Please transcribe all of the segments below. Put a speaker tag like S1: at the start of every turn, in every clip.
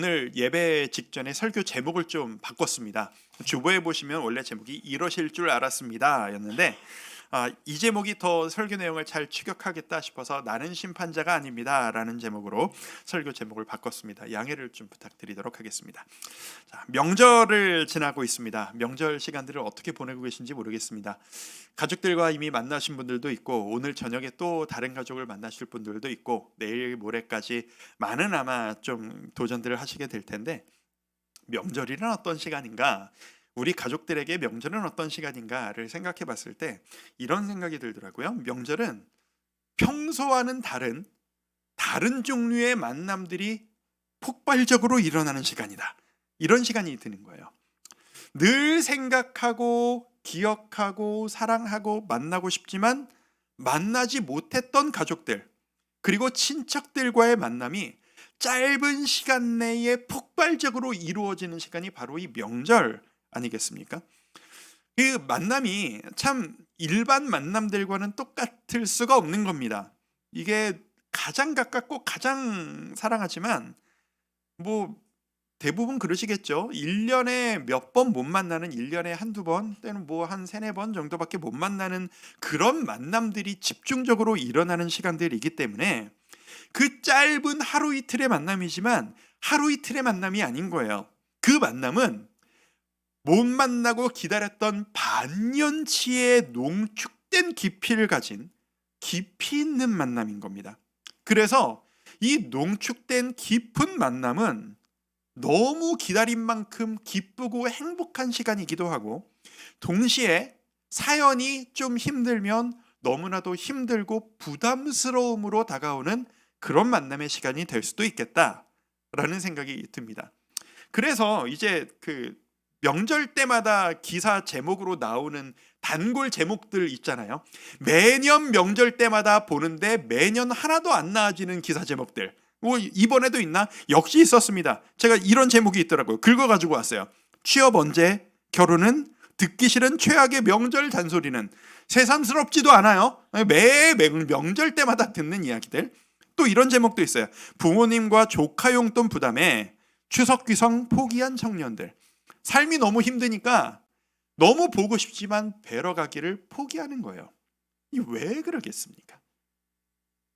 S1: 오늘 예배 직전에 설교 제목을 좀 바꿨습니다. 주보에 보시면 원래 제목이 이러실 줄 알았습니다 였는데 이 제목이 더 설교 내용을 잘 추격하겠다 싶어서 나는 심판자가 아닙니다 라는 제목으로 설교 제목을 바꿨습니다. 양해를 좀 부탁드리도록 하겠습니다. 자, 명절을 지나고 있습니다. 명절 시간들을 어떻게 보내고 계신지 모르겠습니다. 가족들과 이미 만나신 분들도 있고 오늘 저녁에 또 다른 가족을 만나실 분들도 있고 내일 모레까지 많은 아마 좀 도전들을 하시게 될 텐데, 명절이란 어떤 시간인가, 우리 가족들에게 명절은 어떤 시간인가를 생각해 봤을 때 이런 생각이 들더라고요. 명절은 평소와는 다른 종류의 만남들이 폭발적으로 일어나는 시간이다, 이런 시간이 드는 거예요. 늘 생각하고 기억하고 사랑하고 만나고 싶지만 만나지 못했던 가족들 그리고 친척들과의 만남이 짧은 시간 내에 폭발적으로 이루어지는 시간이 바로 이 명절 아니겠습니까? 그 만남이 참 일반 만남들과는 똑같을 수가 없는 겁니다. 이게 가장 가깝고 가장 사랑하지만 대부분 그러시겠죠. 1년에 몇 번 못 만나는, 1년에 한두 번 때는 한 세네 번 정도밖에 못 만나는 그런 만남들이 집중적으로 일어나는 시간들이기 때문에 그 짧은 하루 이틀의 만남이지만 하루 이틀의 만남이 아닌 거예요. 그 만남은 못 만나고 기다렸던 반년치의 농축된 깊이를 가진 깊이 있는 만남인 겁니다. 그래서 이 농축된 깊은 만남은 너무 기다린 만큼 기쁘고 행복한 시간이기도 하고, 동시에 사연이 좀 힘들면 너무나도 힘들고 부담스러움으로 다가오는 그런 만남의 시간이 될 수도 있겠다라는 생각이 듭니다. 그래서 이제 명절 때마다 기사 제목으로 나오는 단골 제목들 있잖아요. 매년 명절 때마다 보는데 매년 하나도 안 나아지는 기사 제목들. 이번에도 있나? 역시 있었습니다. 제가 이런 제목이 있더라고요. 긁어가지고 왔어요. 취업 언제? 결혼은? 듣기 싫은 최악의 명절 잔소리는? 새삼스럽지도 않아요. 매 명절 때마다 듣는 이야기들. 또 이런 제목도 있어요. 부모님과 조카 용돈 부담에 추석 귀성 포기한 청년들. 삶이 너무 힘드니까 너무 보고 싶지만 뵈러 가기를 포기하는 거예요. 왜 그러겠습니까?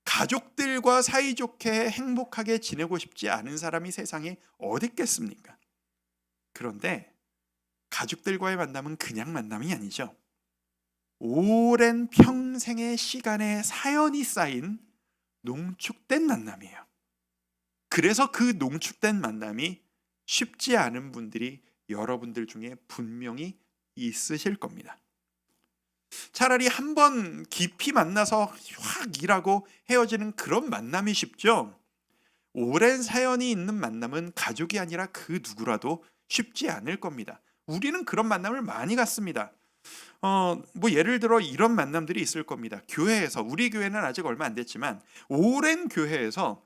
S1: 가족들과 사이좋게 행복하게 지내고 싶지 않은 사람이 세상에 어디 있겠습니까? 그런데 가족들과의 만남은 그냥 만남이 아니죠. 오랜 평생의 시간에 사연이 쌓인 농축된 만남이에요. 그래서 그 농축된 만남이 쉽지 않은 분들이 여러분들 중에 분명히 있으실 겁니다. 차라리 한번 깊이 만나서 확 일하고 헤어지는 그런 만남이 쉽죠. 오랜 사연이 있는 만남은 가족이 아니라 그 누구라도 쉽지 않을 겁니다. 우리는 그런 만남을 많이 갖습니다. 예를 들어 이런 만남들이 있을 겁니다. 교회에서, 우리 교회는 아직 얼마 안 됐지만 오랜 교회에서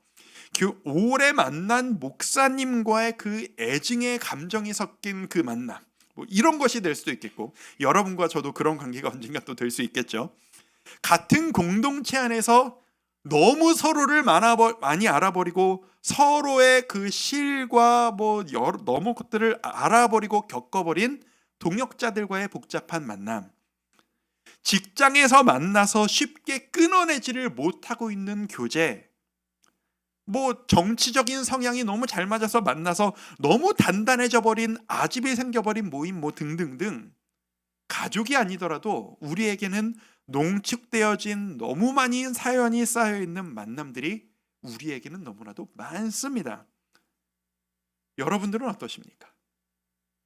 S1: 오래 만난 목사님과의 그 애증의 감정이 섞인 그 만남, 이런 것이 될 수도 있겠고, 여러분과 저도 그런 관계가 언젠가 또 될 수 있겠죠. 같은 공동체 안에서 너무 서로를 많이 알아버리고 서로의 그 실과 너무 것들을 알아버리고 겪어버린 동역자들과의 복잡한 만남, 직장에서 만나서 쉽게 끊어내지를 못하고 있는 교제, 정치적인 성향이 너무 잘 맞아서 만나서 너무 단단해져 버린 아집이 생겨버린 모임 등등등, 가족이 아니더라도 우리에게는 농축되어진 너무 많은 사연이 쌓여있는 만남들이 우리에게는 너무나도 많습니다. 여러분들은 어떠십니까?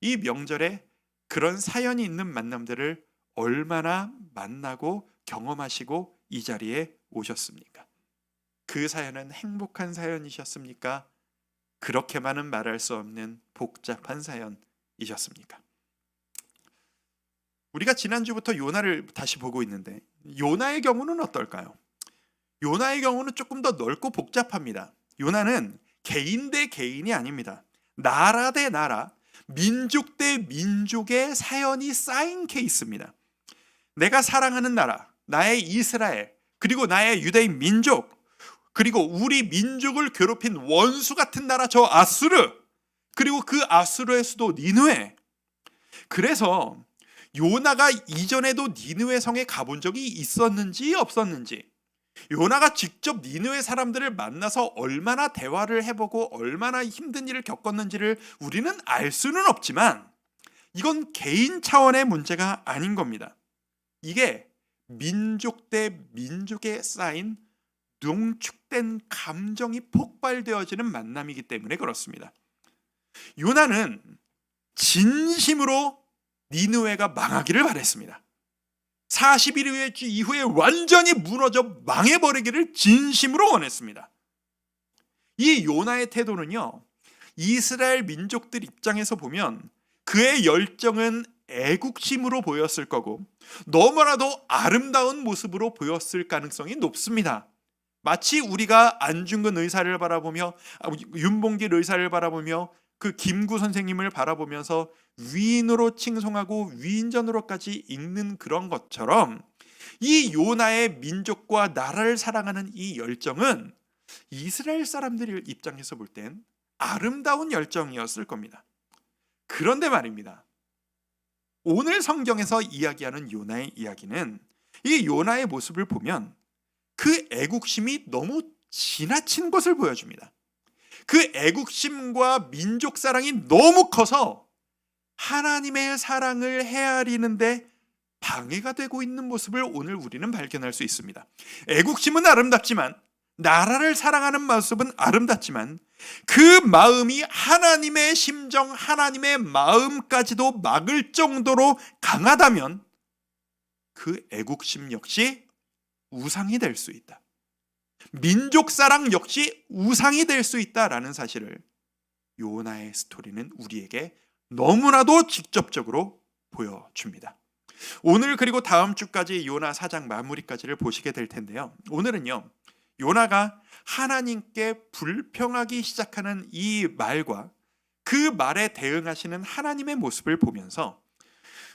S1: 이 명절에 그런 사연이 있는 만남들을 얼마나 만나고 경험하시고 이 자리에 오셨습니까? 그 사연은 행복한 사연이셨습니까? 그렇게만은 말할 수 없는 복잡한 사연이셨습니까? 우리가 지난주부터 요나를 다시 보고 있는데 요나의 경우는 어떨까요? 요나의 경우는 조금 더 넓고 복잡합니다. 요나는 개인 대 개인이 아닙니다. 나라 대 나라, 민족 대 민족의 사연이 쌓인 케이스입니다. 내가 사랑하는 나라, 나의 이스라엘, 그리고 나의 유대인 민족, 그리고 우리 민족을 괴롭힌 원수 같은 나라 저 아수르, 그리고 그 아수르의 수도 니느웨. 그래서 요나가 이전에도 니느웨 성에 가본 적이 있었는지 없었는지, 요나가 직접 니느웨 사람들을 만나서 얼마나 대화를 해보고 얼마나 힘든 일을 겪었는지를 우리는 알 수는 없지만 이건 개인 차원의 문제가 아닌 겁니다. 이게 민족 대 민족에 쌓인 농축된 감정이 폭발되어지는 만남이기 때문에 그렇습니다. 요나는 진심으로 니느웨가 망하기를 바랬습니다. 40일 이후에 완전히 무너져 망해버리기를 진심으로 원했습니다. 이 요나의 태도는요, 이스라엘 민족들 입장에서 보면 그의 열정은 애국심으로 보였을 거고 너무나도 아름다운 모습으로 보였을 가능성이 높습니다. 마치 우리가 안중근 의사를 바라보며, 윤봉길 의사를 바라보며 그 김구 선생님을 바라보면서 위인으로 칭송하고 위인전으로까지 읽는 그런 것처럼 이 요나의 민족과 나라를 사랑하는 이 열정은 이스라엘 사람들 입장에서 볼 땐 아름다운 열정이었을 겁니다. 그런데 말입니다, 오늘 성경에서 이야기하는 요나의 이야기는 이 요나의 모습을 보면 그 애국심이 너무 지나친 것을 보여줍니다. 그 애국심과 민족 사랑이 너무 커서 하나님의 사랑을 헤아리는데 방해가 되고 있는 모습을 오늘 우리는 발견할 수 있습니다. 애국심은 아름답지만, 나라를 사랑하는 모습은 아름답지만 그 마음이 하나님의 심정, 하나님의 마음까지도 막을 정도로 강하다면 그 애국심 역시 우상이 될 수 있다. 민족 사랑 역시 우상이 될 수 있다라는 사실을 요나의 스토리는 우리에게 너무나도 직접적으로 보여줍니다. 오늘 그리고 다음 주까지 요나 4장 마무리까지를 보시게 될 텐데요. 오늘은요, 요나가 하나님께 불평하기 시작하는 이 말과 그 말에 대응하시는 하나님의 모습을 보면서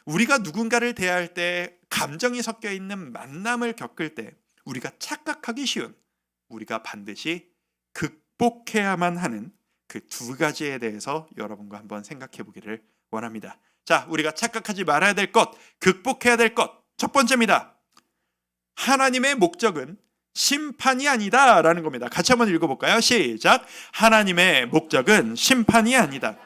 S1: 우리가 누군가를 대할 때 감정이 섞여 있는 만남을 겪을 때 우리가 착각하기 쉬운, 우리가 반드시 극복해야만 하는 그 두 가지에 대해서 여러분과 한번 생각해 보기를 원합니다. 자, 우리가 착각하지 말아야 될 것, 극복해야 될 것, 첫 번째입니다. 하나님의 목적은 심판이 아니다 라는 겁니다. 같이 한번 읽어볼까요? 시작. 하나님의 목적은 심판이 아니다.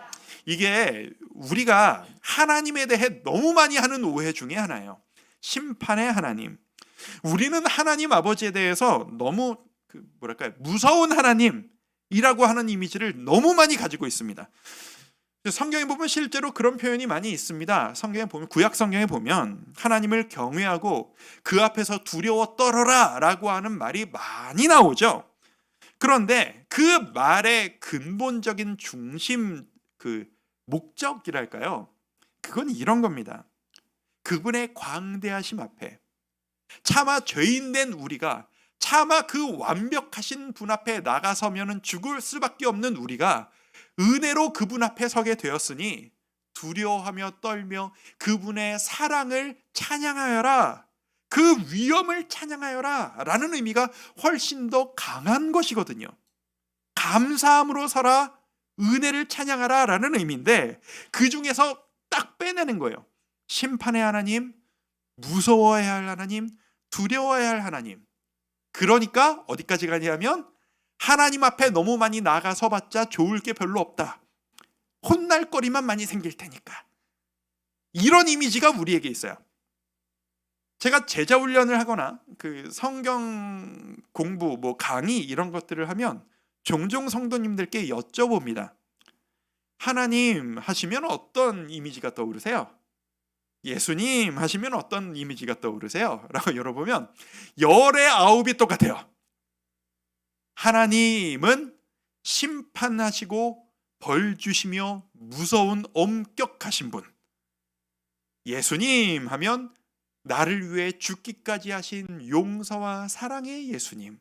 S1: 이게 우리가 하나님에 대해 너무 많이 하는 오해 중에 하나예요. 심판의 하나님. 우리는 하나님 아버지에 대해서 너무 무서운 하나님이라고 하는 이미지를 너무 많이 가지고 있습니다. 성경에 보면 실제로 그런 표현이 많이 있습니다. 성경에 보면, 구약 성경에 보면 하나님을 경외하고 그 앞에서 두려워 떨어라 라고 하는 말이 많이 나오죠. 그런데 그 말의 근본적인 중심, 그 목적이랄까요? 그건 이런 겁니다. 그분의 광대하심 앞에 차마 죄인된 우리가, 차마 그 완벽하신 분 앞에 나가서면은 죽을 수밖에 없는 우리가 은혜로 그분 앞에 서게 되었으니 두려워하며 떨며 그분의 사랑을 찬양하여라, 그 위엄을 찬양하여라 라는 의미가 훨씬 더 강한 것이거든요. 감사함으로 살아 은혜를 찬양하라 라는 의미인데 그 중에서 딱 빼내는 거예요. 심판의 하나님, 무서워해야 할 하나님, 두려워해야 할 하나님. 그러니까 어디까지 가냐면 하나님 앞에 너무 많이 나가서 봤자 좋을 게 별로 없다. 혼날 거리만 많이 생길 테니까. 이런 이미지가 우리에게 있어요. 제가 제자 훈련을 하거나 그 성경 공부, 강의 이런 것들을 하면 종종 성도님들께 여쭤봅니다. 하나님 하시면 어떤 이미지가 떠오르세요? 예수님 하시면 어떤 이미지가 떠오르세요? 라고 열어보면 열의 아홉이 똑같아요. 하나님은 심판하시고 벌 주시며 무서운 엄격하신 분. 예수님 하면 나를 위해 죽기까지 하신 용서와 사랑의 예수님.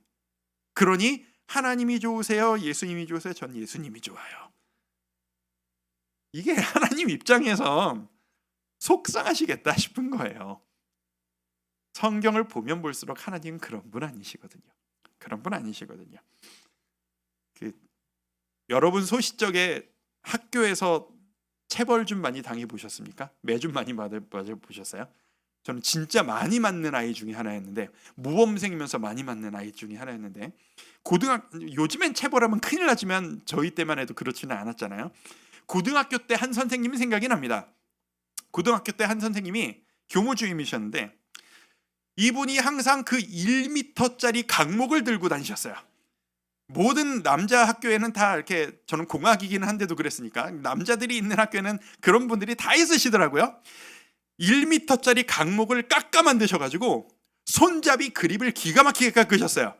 S1: 그러니 하나님이 좋으세요? 예수님이 좋으세요? 전 예수님이 좋아요. 이게 하나님 입장에서 속상하시겠다 싶은 거예요. 성경을 보면 볼수록 하나님은 그런 분 아니시거든요. 그런 분 아니시거든요. 여러분 소시적에 학교에서 체벌 좀 많이 당해 보셨습니까? 매좀 많이 맞아 보셨어요? 저는 진짜 많이 맞는 아이 중에 하나였는데, 모범생이면서 많이 맞는 아이 중에 하나였는데, 요즘엔 체벌하면 큰일 나지만 저희 때만 해도 그렇지는 않았잖아요. 고등학교 때 한 선생님이 생각이 납니다. 고등학교 때 한 선생님이 교무주임이셨는데, 이분이 항상 그 1m짜리 강목을 들고 다니셨어요. 모든 남자 학교에는 다 이렇게, 저는 공학이긴 한데도 그랬으니까 남자들이 있는 학교에는 그런 분들이 다 있으시더라고요. 1m짜리 강목을 깎아 만드셔가지고 손잡이 그립을 기가 막히게 깎으셨어요.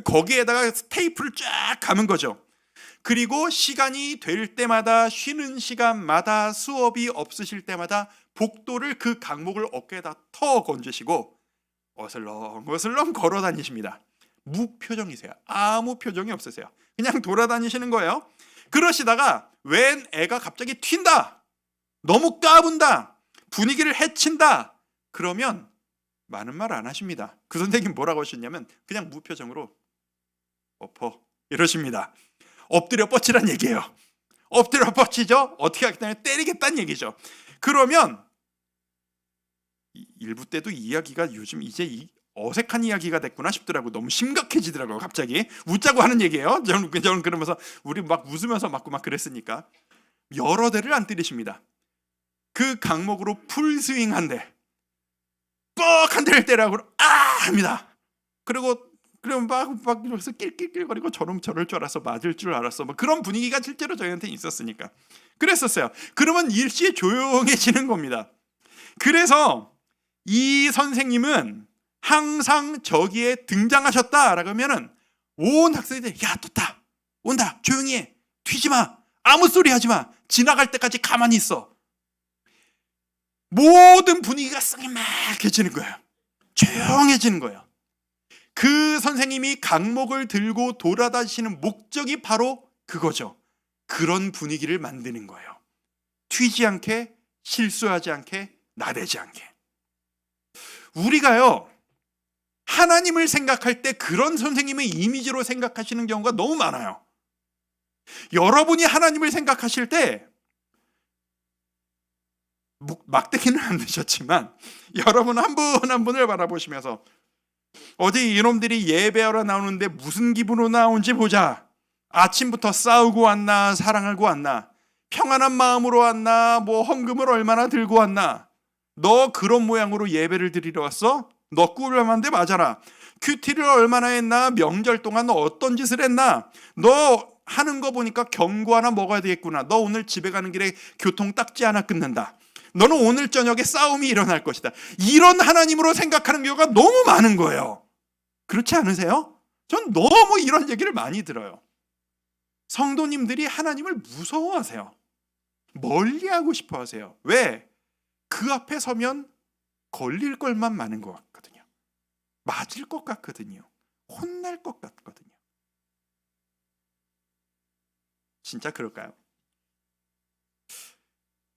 S1: 거기에다가 테이프를 쫙 감은 거죠. 그리고 시간이 될 때마다, 쉬는 시간마다, 수업이 없으실 때마다 복도를 그 강목을 어깨에다 터 건지시고 어슬렁어슬렁 걸어 다니십니다. 무표정이세요. 아무 표정이 없으세요. 그냥 돌아다니시는 거예요. 그러시다가 웬 애가 갑자기 튄다, 너무 까분다, 분위기를 해친다, 그러면 많은 말 안 하십니다. 그 선생님 뭐라고 하셨냐면 그냥 무표정으로 엎어 이러십니다. 엎드려 뻗치란 얘기예요. 엎드려 뻗치죠. 어떻게 하겠다면 때리겠다는 얘기죠. 그러면 일부 때도 이야기가 요즘 이제 어색한 이야기가 됐구나 싶더라고. 너무 심각해지더라고요. 갑자기 웃자고 하는 얘기예요. 저는 그러면서 우리 막 웃으면서 맞고 막 그랬으니까 여러 대를 안 때리십니다. 그 강목으로 풀스윙 한 대, 뻑 한 대를 때리라고 합니다. 그리고 막 이러면서 낄낄낄거리고 저럴 줄 알았어, 맞을 줄 알았어, 뭐 그런 분위기가 실제로 저희한테 있었으니까 그랬었어요. 그러면 일시에 조용해지는 겁니다. 그래서 이 선생님은 항상 저기에 등장하셨다라고 하면은 온 학생들이 야 떴다, 온다, 조용히 해, 튀지 마, 아무 소리 하지 마, 지나갈 때까지 가만히 있어. 모든 분위기가 쌍막해지는 거예요. 조용해지는 거예요. 그 선생님이 강목을 들고 돌아다니시는 목적이 바로 그거죠. 그런 분위기를 만드는 거예요. 튀지 않게, 실수하지 않게, 나대지 않게. 우리가요, 하나님을 생각할 때 그런 선생님의 이미지로 생각하시는 경우가 너무 많아요. 여러분이 하나님을 생각하실 때 막대기는 안 되셨지만 여러분 한 분 한 분을 바라보시면서 어디 이놈들이 예배하러 나오는데 무슨 기분으로 나온지 보자. 아침부터 싸우고 왔나, 사랑하고 왔나, 평안한 마음으로 왔나, 뭐 헌금을 얼마나 들고 왔나. 너 그런 모양으로 예배를 드리러 왔어? 너 꿀만데 맞아라. 큐티를 얼마나 했나, 명절 동안 어떤 짓을 했나, 너 하는 거 보니까 경고 하나 먹어야 되겠구나. 너 오늘 집에 가는 길에 교통 딱지 하나 끊는다. 너는 오늘 저녁에 싸움이 일어날 것이다. 이런 하나님으로 생각하는 경우가 너무 많은 거예요. 그렇지 않으세요? 전 너무 이런 얘기를 많이 들어요. 성도님들이 하나님을 무서워하세요. 멀리하고 싶어 하세요. 왜? 그 앞에 서면 걸릴 것만 많은 것 같거든요. 맞을 것 같거든요. 혼날 것 같거든요. 진짜 그럴까요?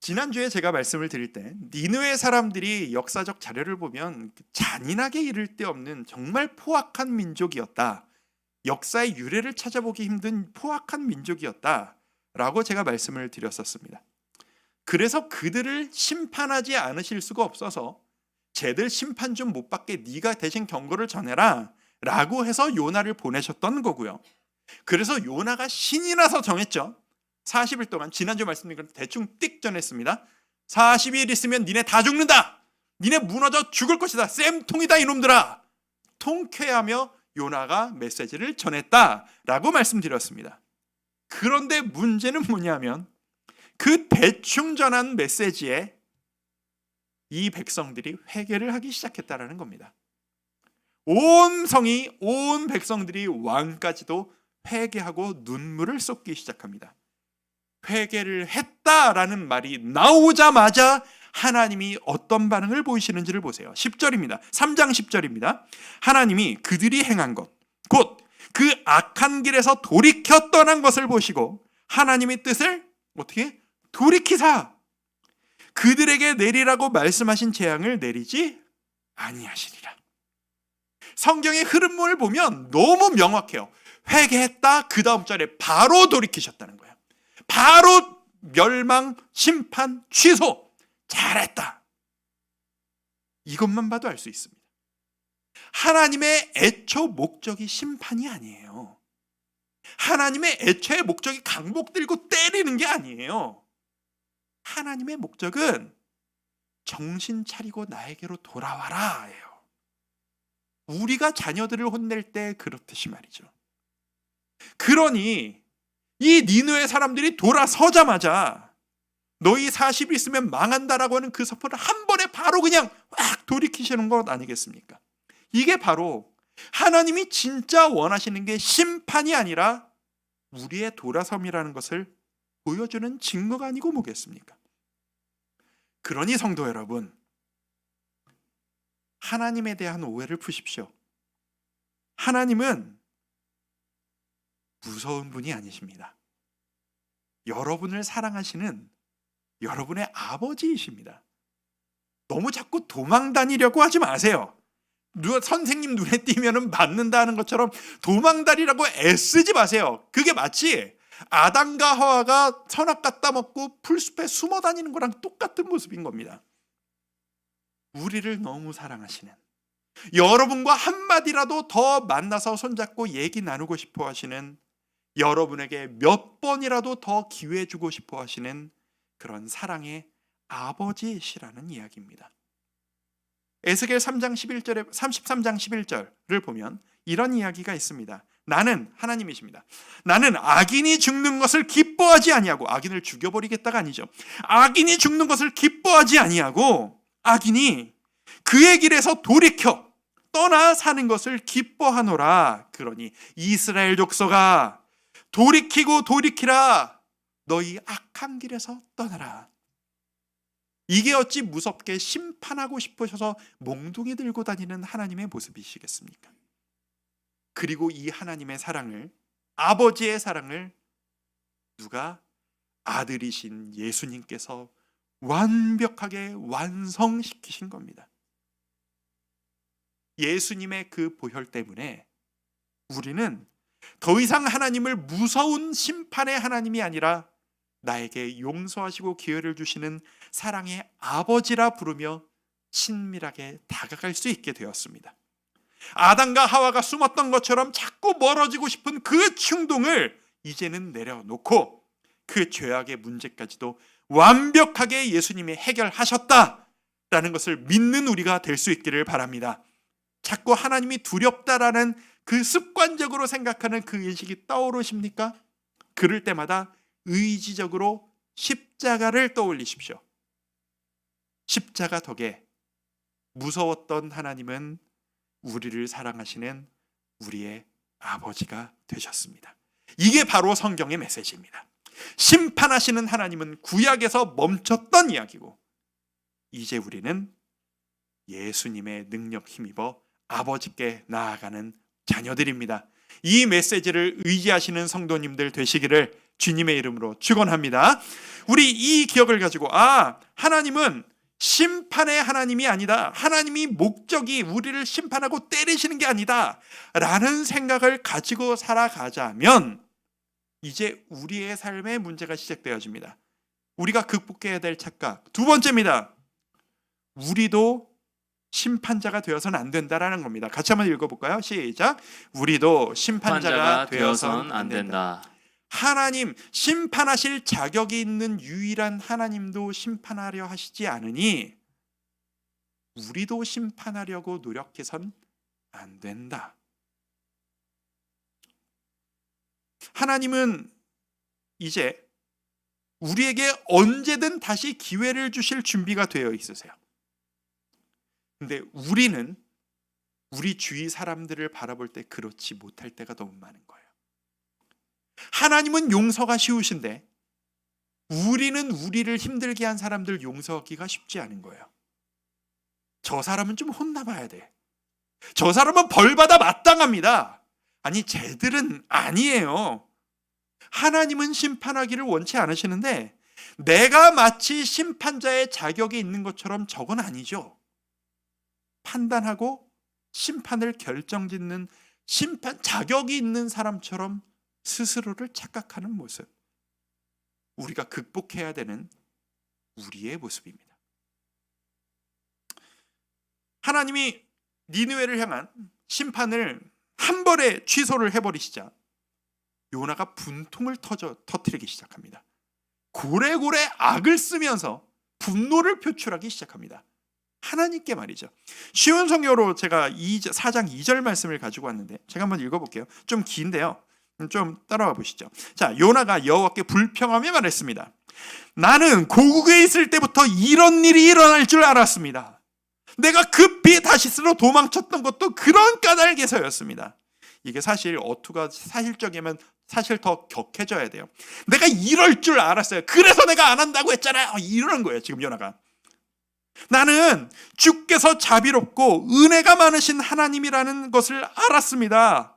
S1: 지난주에 제가 말씀을 드릴 때 니느웨 사람들이 역사적 자료를 보면 잔인하게 이를 데 없는 정말 포악한 민족이었다. 역사의 유래를 찾아보기 힘든 포악한 민족이었다라고 제가 말씀을 드렸었습니다. 그래서 그들을 심판하지 않으실 수가 없어서 쟤들 심판 좀 못 받게 네가 대신 경고를 전해라 라고 해서 요나를 보내셨던 거고요. 그래서 요나가 신이 나서 정했죠. 40일 동안, 지난주 말씀드린 걸 대충 띡 전했습니다. 40일 있으면 니네 다 죽는다. 니네 무너져 죽을 것이다. 쌤통이다 이놈들아. 통쾌하며 요나가 메시지를 전했다라고 말씀드렸습니다. 그런데 문제는 뭐냐면 그 대충 전한 메시지에 이 백성들이 회개를 하기 시작했다라는 겁니다. 온 성이, 온 백성들이, 왕까지도 회개하고 눈물을 쏟기 시작합니다. 회개를 했다라는 말이 나오자마자 하나님이 어떤 반응을 보이시는지를 보세요. 10절입니다. 3장 10절입니다. 하나님이 그들이 행한 것, 곧 그 악한 길에서 돌이켜 떠난 것을 보시고 하나님의 뜻을 어떻게? 돌이키사 그들에게 내리라고 말씀하신 재앙을 내리지 아니하시리라. 성경의 흐름을 보면 너무 명확해요. 회개했다, 그 다음 절에 바로 돌이키셨다는 거예요. 바로 멸망, 심판, 취소. 잘했다. 이것만 봐도 알 수 있습니다. 하나님의 애초 목적이 심판이 아니에요. 하나님의 애초의 목적이 강복 들고 때리는 게 아니에요. 하나님의 목적은 정신 차리고 나에게로 돌아와라 예요. 우리가 자녀들을 혼낼 때 그렇듯이 말이죠. 그러니 이 니느웨 사람들이 돌아서자마자 너희 40일 있으면 망한다라고 하는 그 선포를 한 번에 바로 그냥 확 돌이키시는 것 아니겠습니까? 이게 바로 하나님이 진짜 원하시는 게 심판이 아니라 우리의 돌아섬이라는 것을 보여주는 증거가 아니고 뭐겠습니까? 그러니 성도 여러분, 하나님에 대한 오해를 푸십시오. 하나님은 무서운 분이 아니십니다. 여러분을 사랑하시는 여러분의 아버지이십니다. 너무 자꾸 도망 다니려고 하지 마세요. 선생님 눈에 띄면 맞는다는 것처럼 도망 다니라고 애쓰지 마세요. 그게 마치 아담과 하와가 선악 갖다 먹고 풀숲에 숨어 다니는 거랑 똑같은 모습인 겁니다. 우리를 너무 사랑하시는, 여러분과 한마디라도 더 만나서 손잡고 얘기 나누고 싶어 하시는, 여러분에게 몇 번이라도 더 기회 주고 싶어 하시는 그런 사랑의 아버지시라는 이야기입니다. 에스겔 3장 11절에 33장 11절을 보면 이런 이야기가 있습니다. 나는, 하나님이십니다. 나는 악인이 죽는 것을 기뻐하지 아니하고, 악인을 죽여버리겠다가 아니죠. 악인이 죽는 것을 기뻐하지 아니하고 악인이 그의 길에서 돌이켜 떠나 사는 것을 기뻐하노라. 그러니 이스라엘 족속아, 돌이키고 돌이키라. 너희 악한 길에서 떠나라. 이게 어찌 무섭게 심판하고 싶으셔서 몽둥이 들고 다니는 하나님의 모습이시겠습니까? 그리고 이 하나님의 사랑을, 아버지의 사랑을 누가? 아들이신 예수님께서 완벽하게 완성시키신 겁니다. 예수님의 그 보혈 때문에 우리는 더 이상 하나님을 무서운 심판의 하나님이 아니라 나에게 용서하시고 기회를 주시는 사랑의 아버지라 부르며 친밀하게 다가갈 수 있게 되었습니다. 아담과 하와가 숨었던 것처럼 자꾸 멀어지고 싶은 그 충동을 이제는 내려놓고 그 죄악의 문제까지도 완벽하게 예수님이 해결하셨다라는 것을 믿는 우리가 될 수 있기를 바랍니다. 자꾸 하나님이 두렵다라는 그 습관적으로 생각하는 그 인식이 떠오르십니까? 그럴 때마다 의지적으로 십자가를 떠올리십시오. 십자가 덕에 무서웠던 하나님은 우리를 사랑하시는 우리의 아버지가 되셨습니다. 이게 바로 성경의 메시지입니다. 심판하시는 하나님은 구약에서 멈췄던 이야기고, 이제 우리는 예수님의 능력 힘입어 아버지께 나아가는 자녀들입니다. 이 메시지를 의지하시는 성도님들 되시기를 주님의 이름으로 축원합니다. 우리 이 기억을 가지고, 하나님은 심판의 하나님이 아니다, 하나님이 목적이 우리를 심판하고 때리시는 게 아니다 라는 생각을 가지고 살아가자면 이제 우리의 삶의 문제가 시작되어집니다. 우리가 극복해야 될 착각 두 번째입니다. 우리도 심판자가 되어서는 안 된다라는 겁니다. 같이 한번 읽어볼까요? 시작. 우리도 심판자가 되어서는 안 된다. 하나님, 심판하실 자격이 있는 유일한 하나님도 심판하려 하시지 않으니 우리도 심판하려고 노력해선 안 된다. 하나님은 이제 우리에게 언제든 다시 기회를 주실 준비가 되어 있으세요. 근데 우리는 우리 주위 사람들을 바라볼 때 그렇지 못할 때가 너무 많은 거예요. 하나님은 용서가 쉬우신데 우리는 우리를 힘들게 한 사람들 용서하기가 쉽지 않은 거예요. 저 사람은 좀 혼나봐야 돼. 저 사람은 벌받아 마땅합니다. 아니, 쟤들은 아니에요. 하나님은 심판하기를 원치 않으시는데 내가 마치 심판자의 자격이 있는 것처럼 저건 아니죠. 판단하고 심판을 결정짓는 심판 자격이 있는 사람처럼 스스로를 착각하는 모습. 우리가 극복해야 되는 우리의 모습입니다. 하나님이 니느웨를 향한 심판을 한 번에 취소를 해버리시자 요나가 분통을 터뜨리기 시작합니다. 고래고래 악을 쓰면서 분노를 표출하기 시작합니다. 하나님께 말이죠. 쉬운 성경으로 제가 4장 2절 말씀을 가지고 왔는데 제가 한번 읽어볼게요. 좀 긴데요. 좀 따라와 보시죠. 자, 요나가 여호와께 불평하며 말했습니다. 나는 고국에 있을 때부터 이런 일이 일어날 줄 알았습니다. 내가 급히 다시스로 도망쳤던 것도 그런 까닭에서였습니다. 이게 사실 어투가 사실적이면 사실 더 격해져야 돼요. 내가 이럴 줄 알았어요. 그래서 내가 안 한다고 했잖아요. 이러는 거예요, 지금 요나가. 나는 주께서 자비롭고 은혜가 많으신 하나님이라는 것을 알았습니다.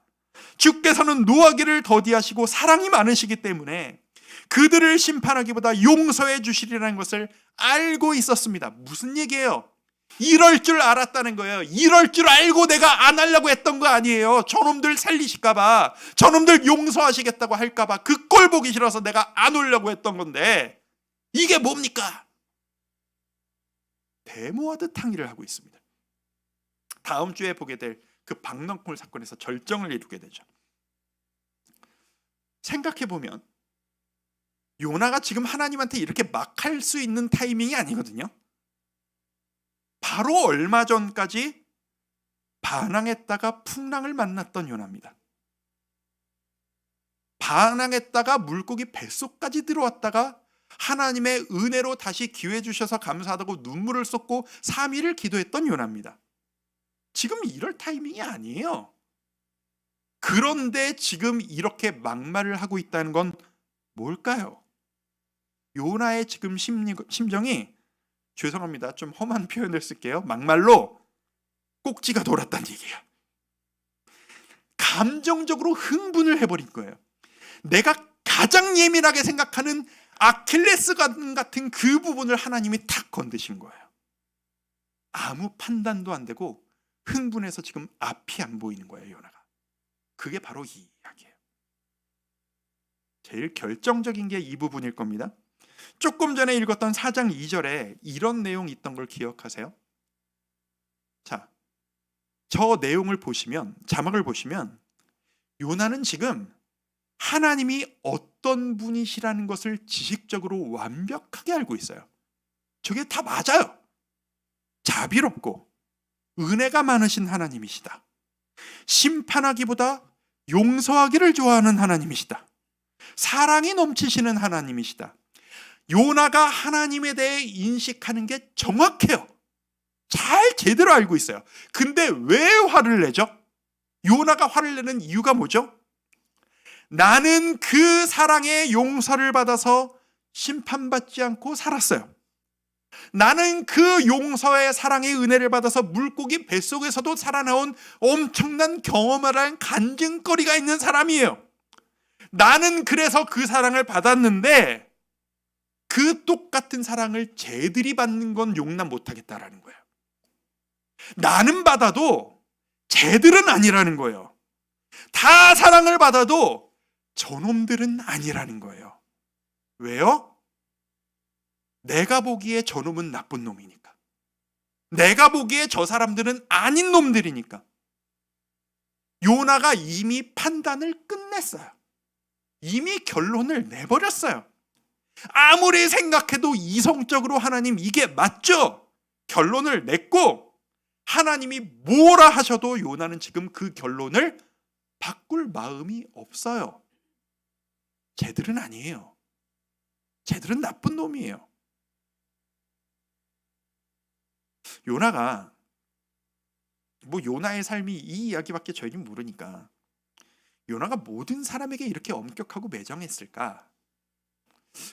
S1: 주께서는 노하기를 더디하시고 사랑이 많으시기 때문에 그들을 심판하기보다 용서해 주시리라는 것을 알고 있었습니다. 무슨 얘기예요? 이럴 줄 알았다는 거예요. 이럴 줄 알고 내가 안 하려고 했던 거 아니에요. 저놈들 살리실까 봐, 저놈들 용서하시겠다고 할까 봐 그 꼴 보기 싫어서 내가 안 오려고 했던 건데 이게 뭡니까? 데모하듯 항의를 하고 있습니다. 다음 주에 보게 될 그 박넝쿨 사건에서 절정을 이루게 되죠. 생각해보면 요나가 지금 하나님한테 이렇게 막 할 수 있는 타이밍이 아니거든요. 바로 얼마 전까지 반항했다가 풍랑을 만났던 요나입니다. 반항했다가 물고기 뱃속까지 들어왔다가 하나님의 은혜로 다시 기회 주셔서 감사하다고 눈물을 쏟고 3일을 기도했던 요나입니다. 지금 이럴 타이밍이 아니에요. 그런데 지금 이렇게 막말을 하고 있다는 건 뭘까요? 요나의 지금 심정이, 죄송합니다, 좀 험한 표현을 쓸게요. 막말로 꼭지가 돌았다는 얘기예요. 감정적으로 흥분을 해버린 거예요. 내가 가장 예민하게 생각하는 아킬레스건 같은 그 부분을 하나님이 탁 건드신 거예요. 아무 판단도 안 되고 흥분해서 지금 앞이 안 보이는 거예요, 요나가. 그게 바로 이 이야기예요. 제일 결정적인 게 이 부분일 겁니다. 조금 전에 읽었던 4장 2절에 이런 내용이 있던 걸 기억하세요? 자, 저 내용을 보시면, 자막을 보시면 요나는 지금 하나님이 어떤 분이시라는 것을 지식적으로 완벽하게 알고 있어요. 저게 다 맞아요. 자비롭고 은혜가 많으신 하나님이시다. 심판하기보다 용서하기를 좋아하는 하나님이시다. 사랑이 넘치시는 하나님이시다. 요나가 하나님에 대해 인식하는 게 정확해요. 잘 제대로 알고 있어요. 근데 왜 화를 내죠? 요나가 화를 내는 이유가 뭐죠? 나는 그 사랑의 용서를 받아서 심판받지 않고 살았어요. 나는 그 용서의 사랑의 은혜를 받아서 물고기 뱃속에서도 살아나온 엄청난 경험을 한 간증거리가 있는 사람이에요. 나는 그래서 그 사랑을 받았는데 그 똑같은 사랑을 쟤들이 받는 건 용납 못하겠다라는 거예요. 나는 받아도 쟤들은 아니라는 거예요. 다 사랑을 받아도 저놈들은 아니라는 거예요. 왜요? 내가 보기에 저놈은 나쁜 놈이니까. 내가 보기에 저 사람들은 아닌 놈들이니까. 요나가 이미 판단을 끝냈어요. 이미 결론을 내버렸어요. 아무리 생각해도 이성적으로 하나님 이게 맞죠? 결론을 냈고 하나님이 뭐라 하셔도 요나는 지금 그 결론을 바꿀 마음이 없어요. 쟤들은 아니에요. 쟤들은 나쁜 놈이에요. 요나가 요나의 삶이 이 이야기밖에 저희는 모르니까 요나가 모든 사람에게 이렇게 엄격하고 매정했을까?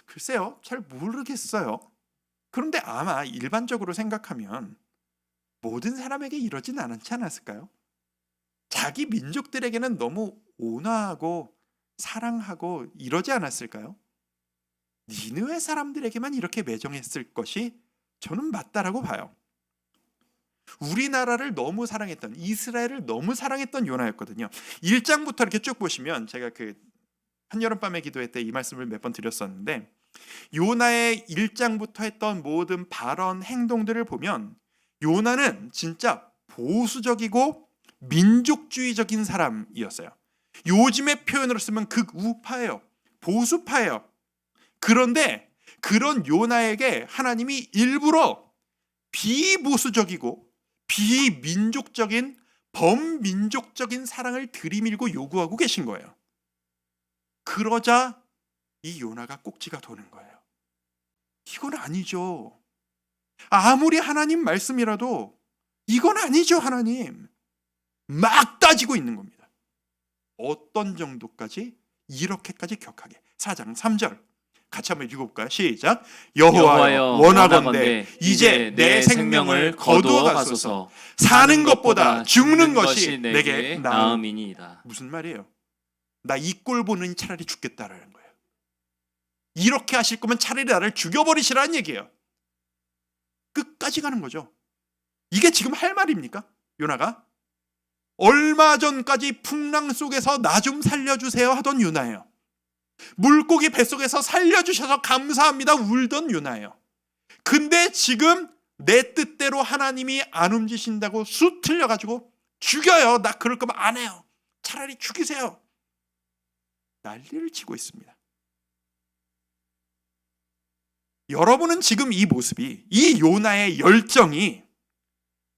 S1: 글쎄요, 잘 모르겠어요. 그런데 아마 일반적으로 생각하면 모든 사람에게 이러진 않지 않았을까요? 자기 민족들에게는 너무 온화하고 사랑하고 이러지 않았을까요? 니느웨 사람들에게만 이렇게 매정했을 것이 저는 맞다라고 봐요. 우리나라를 너무 사랑했던, 이스라엘을 너무 사랑했던 요나였거든요. 1장부터 이렇게 쭉 보시면 제가 그 한여름밤에 기도회 때 이 말씀을 몇 번 드렸었는데 요나의 1장부터 했던 모든 발언, 행동들을 보면 요나는 진짜 보수적이고 민족주의적인 사람이었어요. 요즘의 표현으로 쓰면 극우파예요. 보수파예요. 그런데 그런 요나에게 하나님이 일부러 비보수적이고 비민족적인 범민족적인 사랑을 들이밀고 요구하고 계신 거예요. 그러자 이 요나가 꼭지가 도는 거예요. 이건 아니죠. 아무리 하나님 말씀이라도 이건 아니죠, 하나님. 막 따지고 있는 겁니다. 어떤 정도까지? 이렇게까지 격하게. 4장 3절 같이 한번 읽어볼까요? 시작. 여호와여 원하건대 이제 내 생명을 거두어 가소서. 사는 것보다 죽는 것이 내게 나음이니이다. 무슨 말이에요? 나 이 꼴 보는 차라리 죽겠다라는 거예요. 이렇게 하실 거면 차라리 나를 죽여버리시라는 얘기예요. 끝까지 가는 거죠. 이게 지금 할 말입니까? 요나가 얼마 전까지 풍랑 속에서 나 좀 살려주세요 하던 요나예요. 물고기 뱃속에서 살려주셔서 감사합니다 울던 요나예요. 근데 지금 내 뜻대로 하나님이 안 움직이신다고 수 틀려가지고 죽여요. 나 그럴 거면 안 해요. 차라리 죽이세요. 난리를 치고 있습니다. 여러분은 지금 이 모습이, 이 요나의 열정이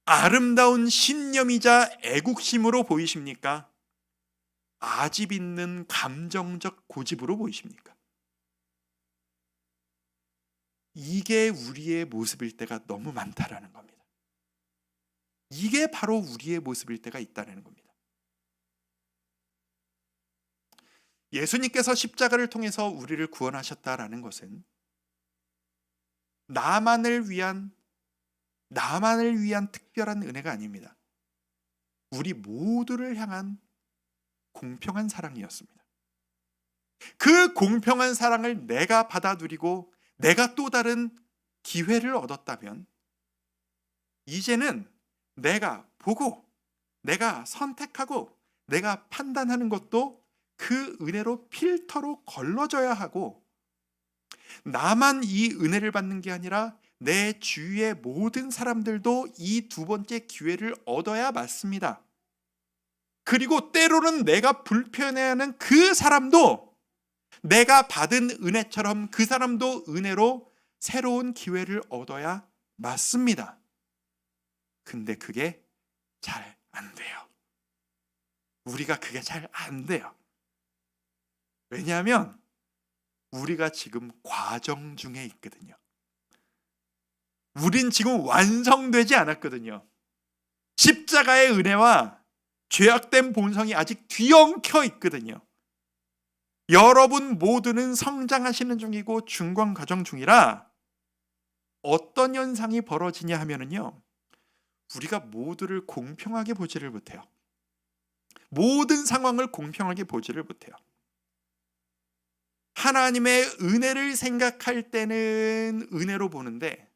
S1: 아름다운 신념이자 애국심으로 보이십니까? 아집 있는 감정적 고집으로 보이십니까? 이게 우리의 모습일 때가 너무 많다라는 겁니다. 이게 바로 우리의 모습일 때가 있다는 겁니다. 예수님께서 십자가를 통해서 우리를 구원하셨다라는 것은 나만을 위한 특별한 은혜가 아닙니다. 우리 모두를 향한 공평한 사랑이었습니다. 그 공평한 사랑을 내가 받아 누리고 내가 또 다른 기회를 얻었다면 이제는 내가 보고 내가 선택하고 내가 판단하는 것도 그 은혜로 필터로 걸러져야 하고 나만 이 은혜를 받는 게 아니라 내 주위의 모든 사람들도 이 두 번째 기회를 얻어야 맞습니다. 그리고 때로는 내가 불편해하는 그 사람도 내가 받은 은혜처럼 그 사람도 은혜로 새로운 기회를 얻어야 맞습니다. 근데 그게 잘 안 돼요. 우리가 그게 잘 안 돼요. 왜냐하면 우리가 지금 과정 중에 있거든요. 우린 지금 완성되지 않았거든요. 십자가의 은혜와 죄악된 본성이 아직 뒤엉켜 있거든요. 여러분 모두는 성장하시는 중이고 중간 과정 중이라 어떤 현상이 벌어지냐 하면은요, 우리가 모두를 공평하게 보지를 못해요. 모든 상황을 공평하게 보지를 못해요. 하나님의 은혜를 생각할 때는 은혜로 보는데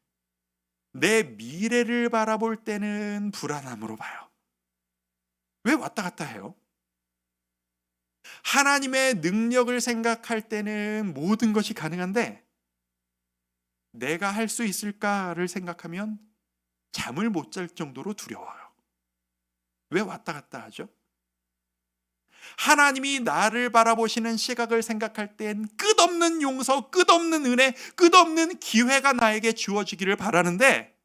S1: 내 미래를 바라볼 때는 불안함으로 봐요. 왜 왔다 갔다 해요? 하나님의 능력을 생각할 때는 모든 것이 가능한데 내가 할 수 있을까를 생각하면 잠을 못 잘 정도로 두려워요. 왜 왔다 갔다 하죠? 하나님이 나를 바라보시는 시각을 생각할 땐 끝없는 용서, 끝없는 은혜, 끝없는 기회가 나에게 주어지기를 바라는데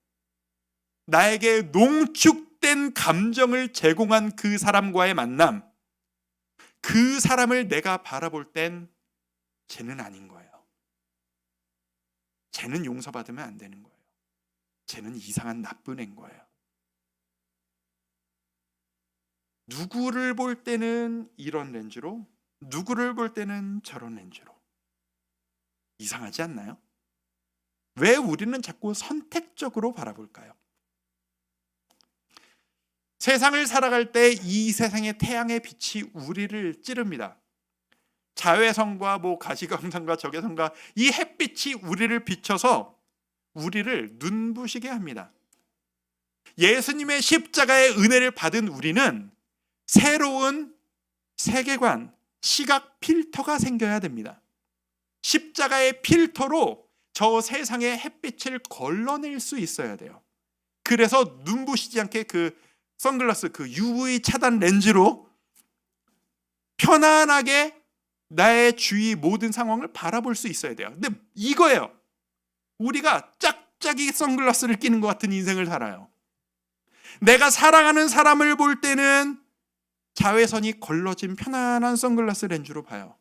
S1: 나에게 농축된 감정을 제공한 그 사람과의 만남, 그 사람을 내가 바라볼 땐 쟤는 아닌 거예요. 쟤는 용서받으면 안 되는 거예요. 쟤는 이상한 나쁜 애인 거예요. 누구를 볼 때는 이런 렌즈로, 누구를 볼 때는 저런 렌즈로. 이상하지 않나요? 왜 우리는 자꾸 선택적으로 바라볼까요? 세상을 살아갈 때 이 세상의 태양의 빛이 우리를 찌릅니다. 자외선과 가시광선과 적외선과 이 햇빛이 우리를 비춰서 우리를 눈부시게 합니다. 예수님의 십자가의 은혜를 받은 우리는 새로운 세계관, 시각 필터가 생겨야 됩니다. 십자가의 필터로 저 세상의 햇빛을 걸러낼 수 있어야 돼요. 그래서 눈부시지 않게 그 선글라스, 그 UV 차단 렌즈로 편안하게 나의 주위 모든 상황을 바라볼 수 있어야 돼요. 근데 이거예요. 우리가 짝짝이 선글라스를 끼는 것 같은 인생을 살아요. 내가 사랑하는 사람을 볼 때는 자외선이 걸러진 편안한 선글라스 렌즈로 봐요.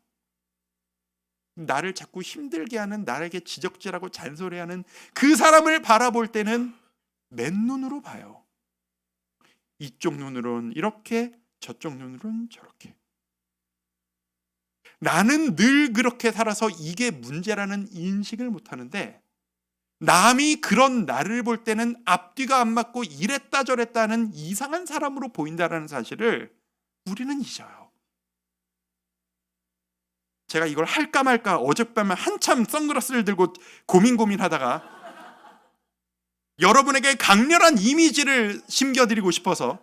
S1: 나를 자꾸 힘들게 하는, 나에게 지적질하고 잔소리하는 그 사람을 바라볼 때는 맨눈으로 봐요. 이쪽 눈으로는 이렇게, 저쪽 눈으로는 저렇게. 나는 늘 그렇게 살아서 이게 문제라는 인식을 못하는데, 남이 그런 나를 볼 때는 앞뒤가 안 맞고 이랬다 저랬다 하는 이상한 사람으로 보인다는 사실을 우리는 잊어요. 제가 이걸 할까 말까 어젯밤에 한참 선글라스를 들고 고민하다가 여러분에게 강렬한 이미지를 심겨드리고 싶어서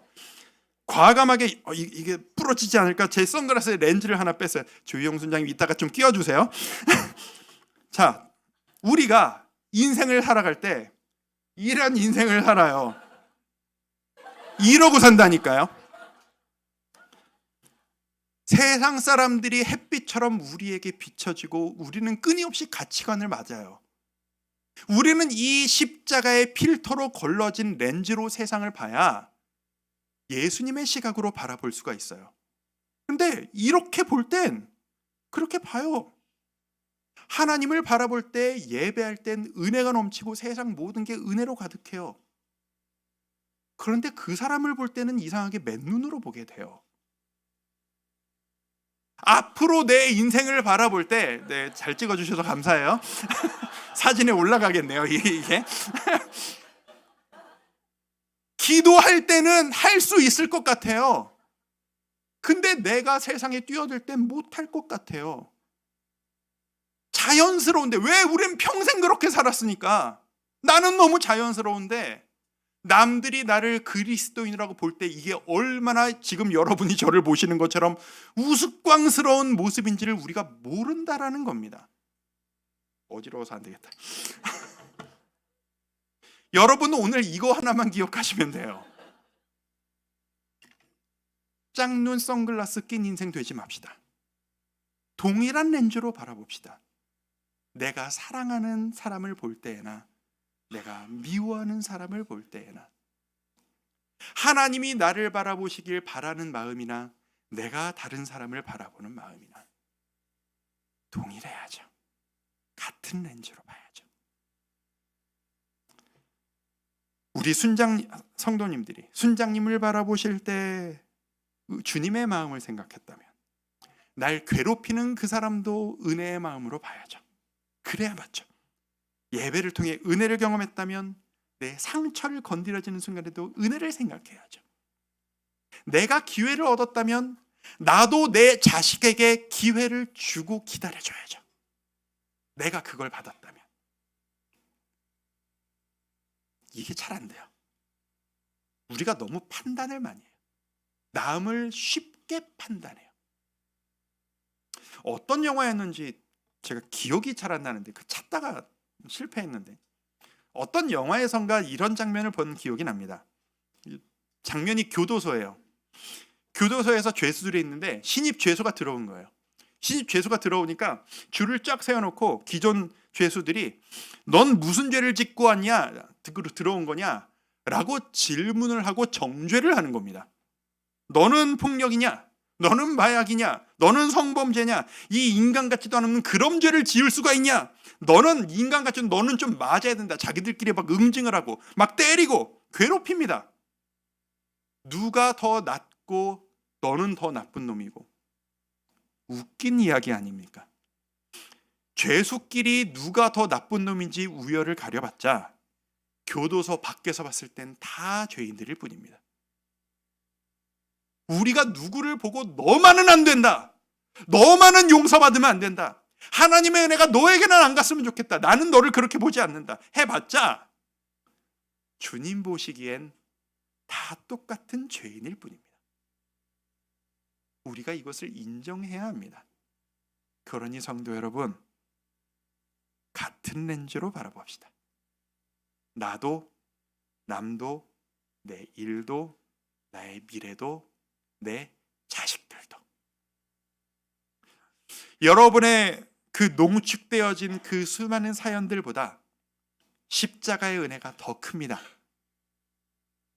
S1: 과감하게 이게 부러지지 않을까 제 선글라스 렌즈를 하나 뺐어요. 조희영 순장님 이따가 좀 끼워주세요. 자, 우리가 인생을 살아갈 때 이런 인생을 살아요. 이러고 산다니까요. 세상 사람들이 햇빛처럼 우리에게 비춰지고 우리는 끊임없이 가치관을 맞아요. 우리는 이 십자가의 필터로 걸러진 렌즈로 세상을 봐야 예수님의 시각으로 바라볼 수가 있어요. 근데 이렇게 볼 땐 그렇게 봐요. 하나님을 바라볼 때, 예배할 땐 은혜가 넘치고 세상 모든 게 은혜로 가득해요. 그런데 그 사람을 볼 때는 이상하게 맨눈으로 보게 돼요. 앞으로 내 인생을 바라볼 때, 네, 잘 찍어주셔서 감사해요. 사진에 올라가겠네요, 이게. 기도할 때는 할 수 있을 것 같아요. 근데 내가 세상에 뛰어들 땐 못할 것 같아요. 자연스러운데, 왜 우린 평생 그렇게 살았으니까 나는 너무 자연스러운데 남들이 나를 그리스도인이라고 볼 때 이게 얼마나 지금 여러분이 저를 보시는 것처럼 우스꽝스러운 모습인지를 우리가 모른다라는 겁니다. 어지러워서 안 되겠다. 여러분은 오늘 이거 하나만 기억하시면 돼요. 짝눈 선글라스 낀 인생 되지 맙시다. 동일한 렌즈로 바라봅시다. 내가 사랑하는 사람을 볼 때에나 내가 미워하는 사람을 볼 때에나 하나님이 나를 바라보시길 바라는 마음이나 내가 다른 사람을 바라보는 마음이나 동일해야죠. 같은 렌즈로 봐야죠. 우리 성도님들이 순장님을 바라보실 때 주님의 마음을 생각했다면 날 괴롭히는 그 사람도 은혜의 마음으로 봐야죠. 그래야 맞죠. 예배를 통해 은혜를 경험했다면 내 상처를 건드려지는 순간에도 은혜를 생각해야죠. 내가 기회를 얻었다면 나도 내 자식에게 기회를 주고 기다려줘야죠. 내가 그걸 받았다면. 이게 잘 안 돼요. 우리가 너무 판단을 많이 해요. 남을 쉽게 판단해요. 어떤 영화였는지 제가 기억이 잘 안 나는데 그 찾다가 실패했는데 어떤 영화에선가 이런 장면을 본 기억이 납니다. 장면이 교도소예요. 교도소에서 죄수들이 있는데 신입 죄수가 들어온 거예요. 신입 죄수가 들어오니까 줄을 쫙 세워놓고 기존 죄수들이 넌 무슨 죄를 짓고 왔냐? 들어온 거냐? 라고 질문을 하고 정죄를 하는 겁니다. 너는 폭력이냐? 너는 마약이냐? 너는 성범죄냐? 이 인간 같지도 않은 그런 죄를 지을 수가 있냐? 너는 인간 같지 않은 너는 좀 맞아야 된다. 자기들끼리 막 응징을 하고 막 때리고 괴롭힙니다. 누가 더 낫고 너는 더 나쁜 놈이고. 웃긴 이야기 아닙니까? 죄수끼리 누가 더 나쁜 놈인지 우열을 가려봤자 교도소 밖에서 봤을 땐 다 죄인들일 뿐입니다. 우리가 누구를 보고 너만은 안 된다. 너만은 용서받으면 안 된다. 하나님의 은혜가 너에게는 안 갔으면 좋겠다. 나는 너를 그렇게 보지 않는다. 해봤자 주님 보시기엔 다 똑같은 죄인일 뿐입니다. 우리가 이것을 인정해야 합니다. 그러니 성도 여러분, 같은 렌즈로 바라봅시다. 나도, 남도, 내 일도, 나의 미래도, 내 자식들도. 여러분의 그 농축되어진 그 수많은 사연들보다 십자가의 은혜가 더 큽니다.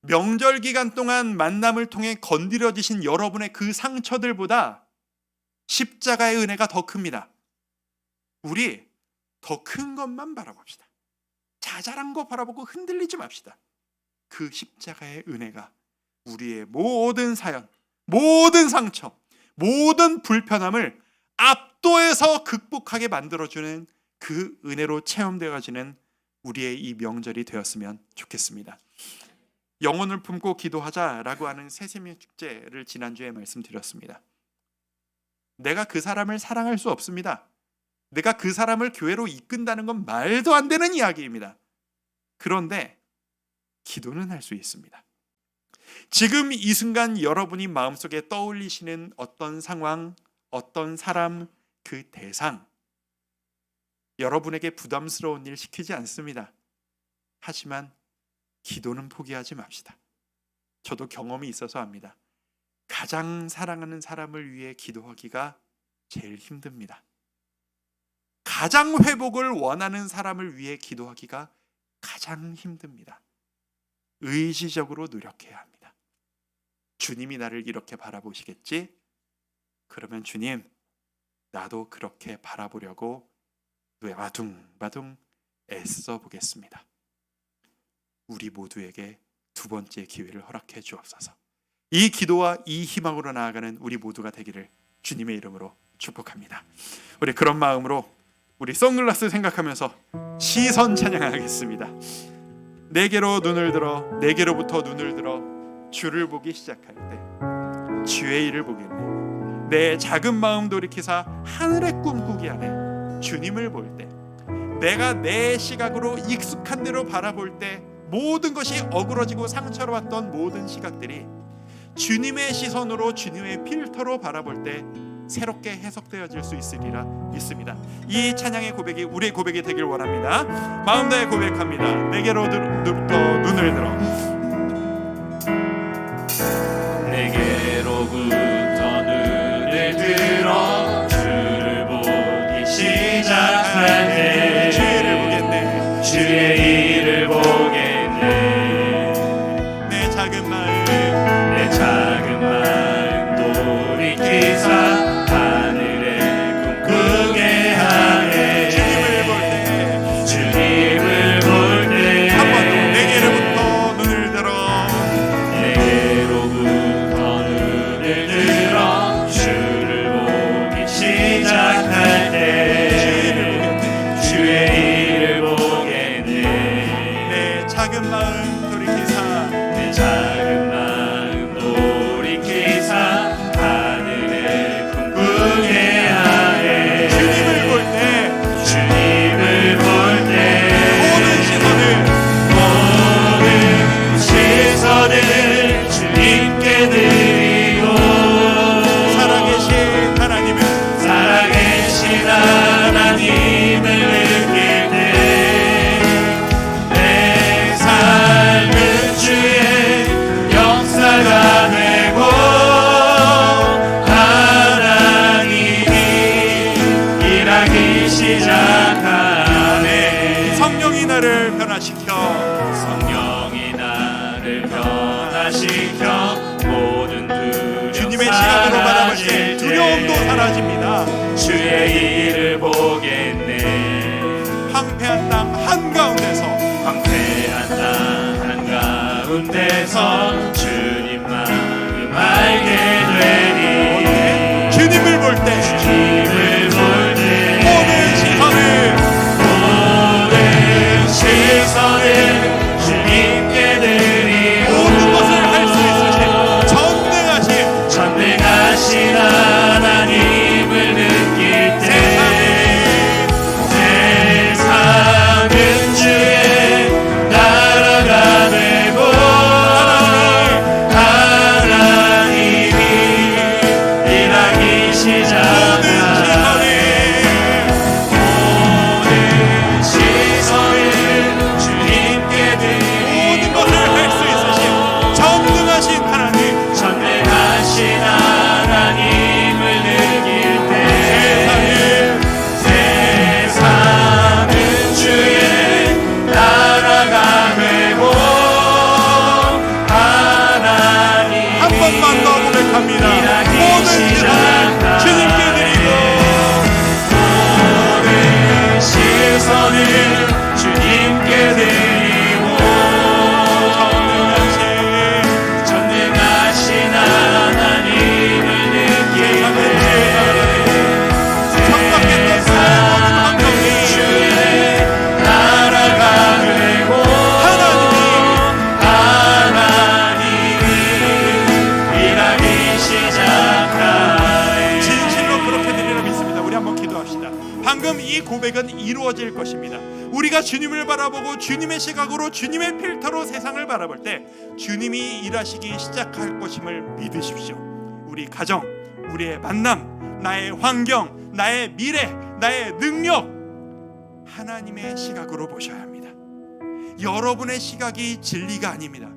S1: 명절 기간 동안 만남을 통해 건드려지신 여러분의 그 상처들보다 십자가의 은혜가 더 큽니다. 우리 더 큰 것만 바라봅시다. 자잘한 거 바라보고 흔들리지 맙시다. 그 십자가의 은혜가 우리의 모든 사연, 모든 상처, 모든 불편함을 압도해서 극복하게 만들어주는 그 은혜로 체험되어지는 우리의 이 명절이 되었으면 좋겠습니다. 영혼을 품고 기도하자라고 하는 세세미 축제를 지난주에 말씀드렸습니다. 내가 그 사람을 사랑할 수 없습니다. 내가 그 사람을 교회로 이끈다는 건 말도 안 되는 이야기입니다. 그런데 기도는 할 수 있습니다. 지금 이 순간 여러분이 마음속에 떠올리시는 어떤 상황, 어떤 사람, 그 대상, 여러분에게 부담스러운 일 시키지 않습니다. 하지만 기도는 포기하지 맙시다. 저도 경험이 있어서 압니다. 가장 사랑하는 사람을 위해 기도하기가 제일 힘듭니다. 가장 회복을 원하는 사람을 위해 기도하기가 가장 힘듭니다. 의지적으로 노력해야 합니다. 주님이 나를 이렇게 바라보시겠지? 그러면 주님, 나도 그렇게 바라보려고 바둥바둥 애써 보겠습니다. 우리 모두에게 두 번째 기회를 허락해 주옵소서. 이 기도와 이 희망으로 나아가는 우리 모두가 되기를 주님의 이름으로 축복합니다. 우리 그런 마음으로 우리 선글라스 생각하면서 시선 찬양하겠습니다. 내게로 눈을 들어, 내게로부터 눈을 들어 주를 보기 시작할 때 주의 일을 보겠네. 내 작은 마음 돌이키사 하늘의 꿈꾸기 안에 주님을 볼 때, 내가 내 시각으로 익숙한 대로 바라볼 때 모든 것이 어그러지고 상처로 왔던 모든 시각들이 주님의 시선으로, 주님의 필터로 바라볼 때 새롭게 해석되어질 수 있으리라 믿습니다. 이 찬양의 고백이 우리의 고백이 되길 원합니다. 마음 다해 고백합니다. 내게로부터 눈을 들어,
S2: 내게로부터 눈을 들어 주를 보기 시작할 때
S1: 주의 일을 보겠네.
S2: 주의 일을 보겠네.
S1: 내 작은 마음
S2: 돌이키사
S1: 주님의 시각으로 바라볼 때 두려움도 사라집니다.
S2: 주의 일을 보겠네.
S1: 황폐한 땅 한가운데서
S2: 주님 마음 알게 되니
S1: 주님을 볼 때 모든 시선을
S2: 주님께 드리고
S1: 모든 것을 할 수 있으신
S2: 전능하신 하나님을 느낄 때 세상은 주의 나라가 되고
S1: 주님을 바라보고 주님의 시각으로 주님의 필터로 세상을 바라볼 때 주님이 일하시기 시작할 것임을 믿으십시오. 우리 가정, 우리의 만남, 나의 환경, 나의 미래, 나의 능력, 하나님의 시각으로 보셔야 합니다. 여러분의 시각이 진리가 아닙니다.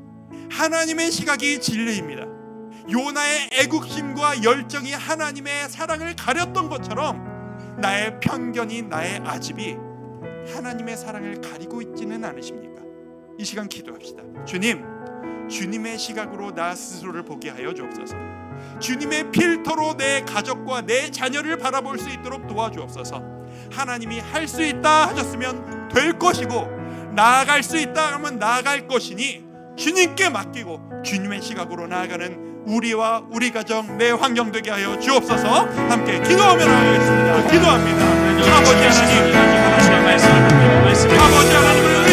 S1: 하나님의 시각이 진리입니다. 요나의 애국심과 열정이 하나님의 사랑을 가렸던 것처럼 나의 편견이, 나의 아집이 하나님의 사랑을 가리고 있지는 않으십니까? 이 시간 기도합시다. 주님, 주님의 시각으로 나 스스로를 보게 하여 주옵소서. 주님의 필터로 내 가족과 내 자녀를 바라볼 수 있도록 도와주옵소서. 하나님이 할 수 있다 하셨으면 될 것이고, 나아갈 수 있다 하면 나아갈 것이니 주님께 맡기고 주님의 시각으로 나아가는 우리와 우리 가정, 내 환경 되게 하여 주옵소서. 함께 기도하며 나아가겠습니다. 기도합니다. 아버지 하나님, 아버지 하나님을